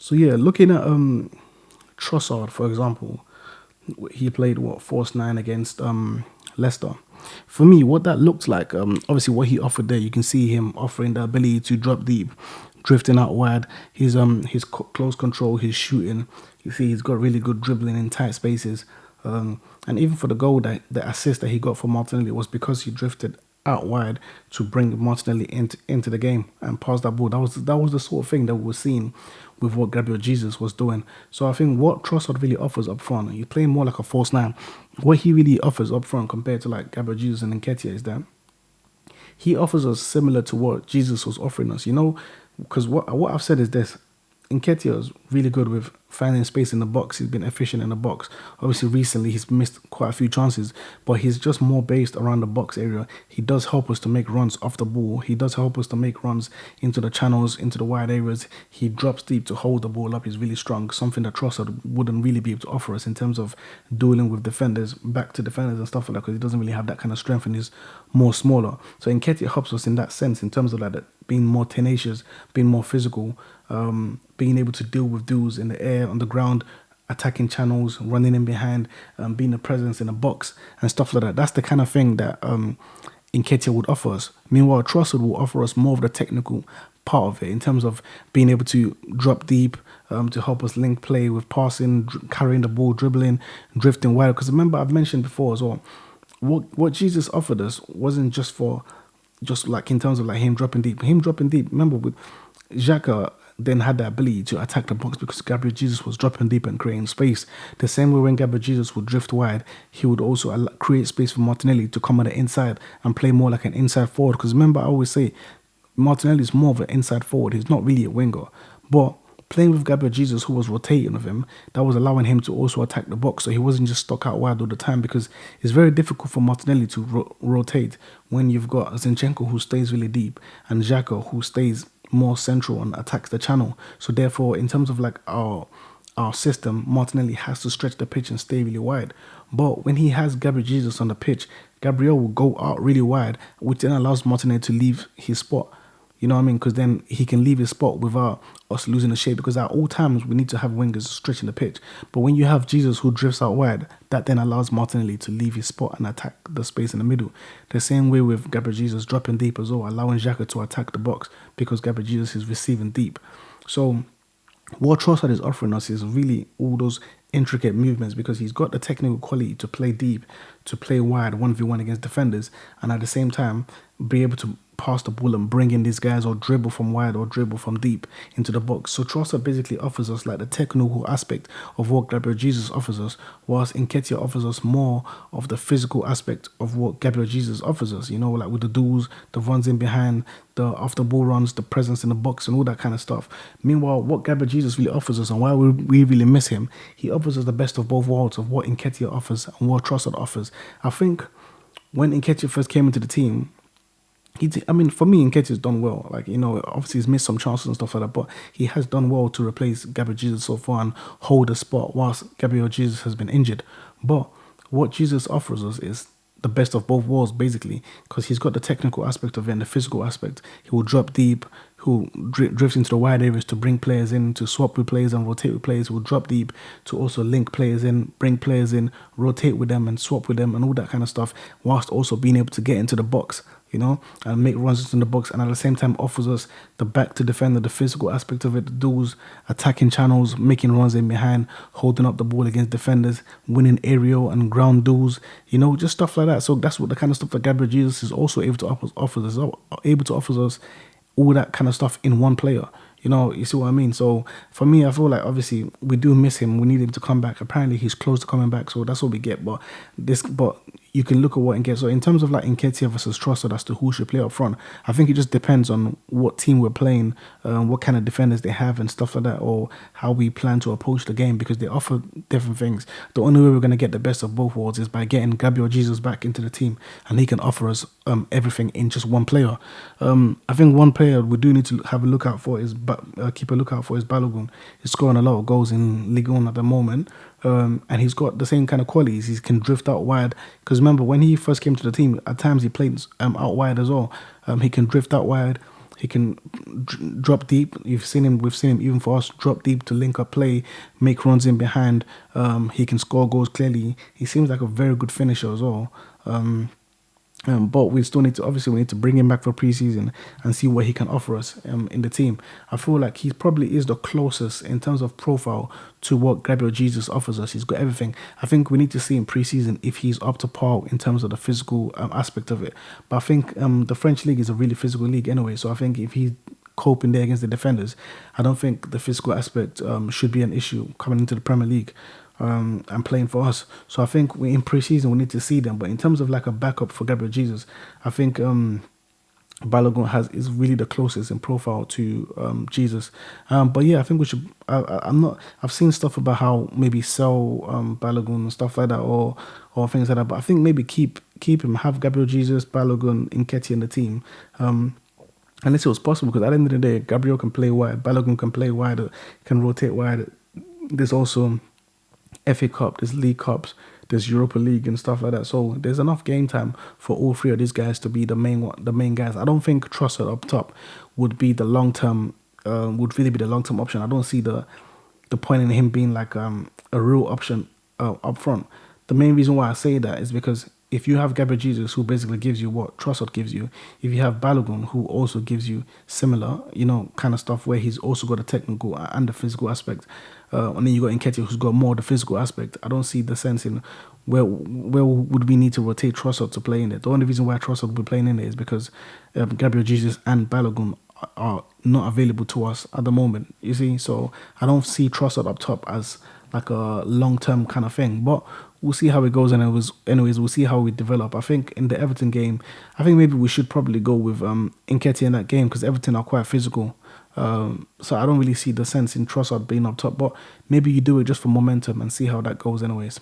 So yeah, looking at Trossard, for example, he played what false nine against Leicester. For me, what that looks like, obviously what he offered there, you can see him offering the ability to drop deep, drifting out wide. His close control, his shooting. You see, he's got really good dribbling in tight spaces. And even for the goal, that the assist that he got for Martinelli was because he drifted out wide to bring Martinelli into the game and pass that ball. That was the sort of thing that we were seeing with what Gabriel Jesus was doing. So I think what Trossard really offers up front, he's playing more like a false nine. What he really offers up front compared to like Gabriel Jesus and Nketiah is that he offers us similar to what Jesus was offering us. Because what I've said is this: Nketiah is really good with finding space in the box. He's been efficient in the box. Obviously, recently he's missed quite a few chances, but he's just more based around the box area. He does help us to make runs off the ball. He does help us to make runs into the channels, into the wide areas. He drops deep to hold the ball up. He's really strong, something that Trossard wouldn't really be able to offer us in terms of dueling with defenders, back to defenders and stuff like that, because he doesn't really have that kind of strength and he's more smaller. So Nketiah helps us in that sense, in terms of like being more tenacious, being more physical, being able to deal with duels in the air, on the ground, attacking channels, running in behind, being a presence in a box and stuff like that. That's the kind of thing that Nketiah would offer us. Meanwhile, Trossard will offer us more of the technical part of it in terms of being able to drop deep, to help us link play with passing, carrying the ball, dribbling, drifting wide. Because remember, I've mentioned before as well, what Jesus offered us wasn't just like in terms of like him dropping deep. Remember with Xhaka then had the ability to attack the box because Gabriel Jesus was dropping deep and creating space. The same way when Gabriel Jesus would drift wide, he would also create space for Martinelli to come on the inside and play more like an inside forward. Because remember, I always say Martinelli is more of an inside forward. He's not really a winger. But playing with Gabriel Jesus, who was rotating with him, that was allowing him to also attack the box. So he wasn't just stuck out wide all the time, because it's very difficult for Martinelli to rotate when you've got Zinchenko, who stays really deep, and Xhaka, who stays more central and attacks the channel. So therefore, in terms of like our system, Martinelli has to stretch the pitch and stay really wide. But when he has Gabriel Jesus on the pitch, Gabriel will go out really wide, which then allows Martinelli to leave his spot. You know what I mean? Because then he can leave his spot without us losing the shape. Because at all times, we need to have wingers stretching the pitch. But when you have Jesus who drifts out wide, that then allows Martinelli to leave his spot and attack the space in the middle. The same way with Gabriel Jesus dropping deep as well, allowing Xhaka to attack the box because Gabriel Jesus is receiving deep. So what Trossard is offering us is really all those intricate movements, because he's got the technical quality to play deep, to play wide 1v1 against defenders, and at the same time be able to pass the ball and bring in these guys, or dribble from wide or dribble from deep into the box. So Trossard basically offers us like the technical aspect of what Gabriel Jesus offers us, whilst Nketiah offers us more of the physical aspect of what Gabriel Jesus offers us, like with the duels, the runs in behind, the off the ball runs, the presence in the box and all that kind of stuff. Meanwhile, what Gabriel Jesus really offers us, and why we really miss him, he offers us the best of both worlds of what Nketiah offers and what Trossard offers. I think when Nketiah first came into the team, for me, Nketiah's done well. Obviously he's missed some chances and stuff like that, but he has done well to replace Gabriel Jesus so far and hold a spot whilst Gabriel Jesus has been injured. But what Jesus offers us is the best of both worlds, basically, because he's got the technical aspect of it and the physical aspect. He will drop deep, who drifts into the wide areas to bring players in, to swap with players and rotate with players. He will drop deep to also link players in, bring players in, rotate with them and swap with them and all that kind of stuff, whilst also being able to get into the box, and make runs in the box, and at the same time offers us the back to defender, the physical aspect of it, the duels, attacking channels, making runs in behind, holding up the ball against defenders, winning aerial and ground duels, just stuff like that. So that's what the kind of stuff that Gabriel Jesus is also able to offer us all that kind of stuff in one player. You see what I mean? So for me, I feel like obviously we do miss him. We need him to come back. Apparently he's close to coming back, so that's what we get. But you can look at what Nketiah. So in terms of like Nketiah versus Trossard as to who should play up front, I think it just depends on what team we're playing, what kind of defenders they have and stuff like that, or how we plan to approach the game, because they offer different things. The only way we're going to get the best of both worlds is by getting Gabriel Jesus back into the team, and he can offer us everything in just one player. I think one player we do need to have a look out for is keep a lookout for is Balogun. He's scoring a lot of goals in Ligue 1 at the moment. And he's got the same kind of qualities. He can drift out wide. Because remember, when he first came to the team, at times he played out wide as well. He can drift out wide. He can drop deep. We've seen him even for us drop deep to link up play, make runs in behind. He can score goals clearly. He seems like a very good finisher as well. But we still need to, obviously we need to bring him back for preseason and see what he can offer us in the team. I feel like he probably is the closest in terms of profile to what Gabriel Jesus offers us. He's got everything. I think we need to see in preseason if he's up to par in terms of the physical aspect of it. But I think the French league is a really physical league anyway. So I think if he's coping there against the defenders, I don't think the physical aspect should be an issue coming into the Premier League. And playing for us. So I think in pre-season we need to see them. But in terms of like a backup for Gabriel Jesus, I think Balogun is really the closest in profile to Jesus. But yeah, I think we should. I'm not. I've seen stuff about how maybe sell Balogun and stuff like that, or things like that. But I think maybe keep him. Have Gabriel Jesus, Balogun, Nketiah in the team. Unless it was possible, because at the end of the day, Gabriel can play wide, Balogun can play wide, can rotate wide. There's also FA Cup, there's League Cups, there's Europa League and stuff like that. So there's enough game time for all three of these guys to be the main guys. I don't think Trossard up top would be the long term, would really be the long term option. I don't see the point in him being like a real option up front. The main reason why I say that is because if you have Gabriel Jesus, who basically gives you what Trossard gives you, if you have Balogun, who also gives you similar, kind of stuff where he's also got a technical and the physical aspect, and then you got Nketiah, who's got more of the physical aspect, I don't see the sense in where would we need to rotate Trossard to play in it. The only reason why Trossard will be playing in it is because Gabriel Jesus and Balogun are not available to us at the moment, you see. So I don't see Trossard up top as like a long-term kind of thing, but we'll see how it goes. And anyways, we'll see how we develop. I think in the Everton game, I think maybe we should probably go with Nketiah in that game, because Everton are quite physical. So I don't really see the sense in Trossard being up top, but maybe you do it just for momentum and see how that goes anyways.